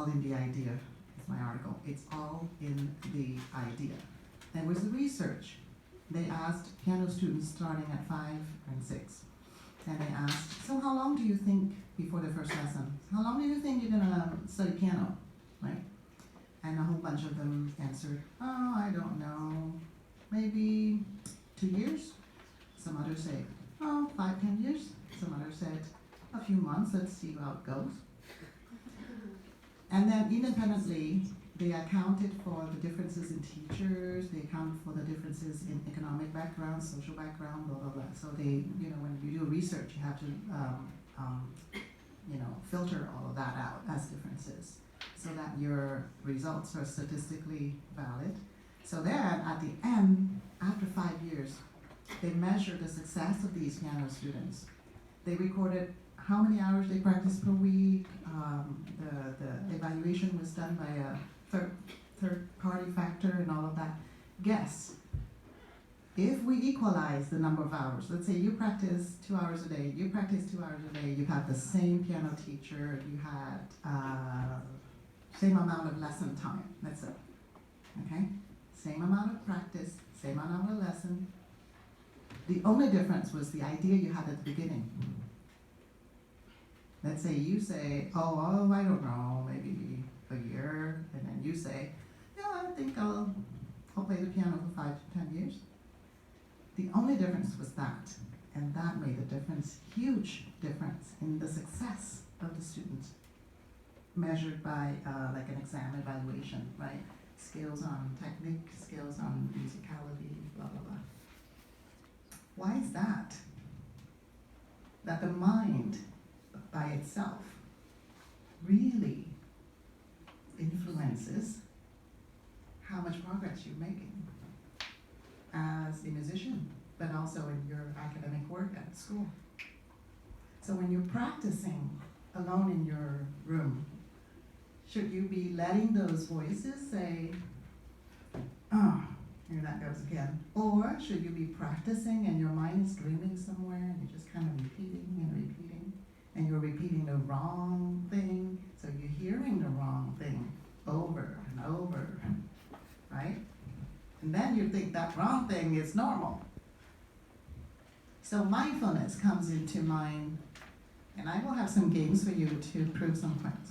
all in the idea, is my article. It's all in the idea. There was research. They asked piano students starting at 5 and 6. And they asked, so how long do you think before the first lesson? How long do you think you're gonna study piano, right? And a whole bunch of them answered, oh, I don't know, maybe 2 years. Some others say, oh, 5, 10 years. Some others said, a few months, let's see how it goes. And then independently, they accounted for the differences in teachers, they accounted for the differences in economic background, social background, blah, blah, blah. So they, when you do research, you have to, filter all of that out as differences so that your results are statistically valid. So then, at the end, after 5 years, they measured the success of these piano students. They recorded how many hours they practiced per week. The evaluation was done by a third party factor and all of that. Guess, if we equalize the number of hours, let's say you practice 2 hours a day, you practice 2 hours a day, you had the same piano teacher, you had same amount of lesson time, that's it, okay? Same amount of practice, same amount of lesson. The only difference was the idea you had at the beginning. Let's say you say, oh, I don't know, maybe a year, and then you say, yeah, I think I'll play the piano for 5 to 10 years. The only difference was that, and that made a difference, huge difference in the success of the student, measured by like an exam evaluation, right? Skills on technique, skills on musicality, blah, blah, blah. Why is that? That the mind by itself really influences how much progress you're making as a musician, but also in your academic work at school. So when you're practicing alone in your room, should you be letting those voices say, oh, here that goes again? Or should you be practicing and your mind is dreaming somewhere and you're just kind of repeating and repeating, and you're repeating the wrong thing, so you're hearing the wrong thing over and over, right? And then you think that wrong thing is normal. So mindfulness comes into mind, and I will have some games for you to prove some points.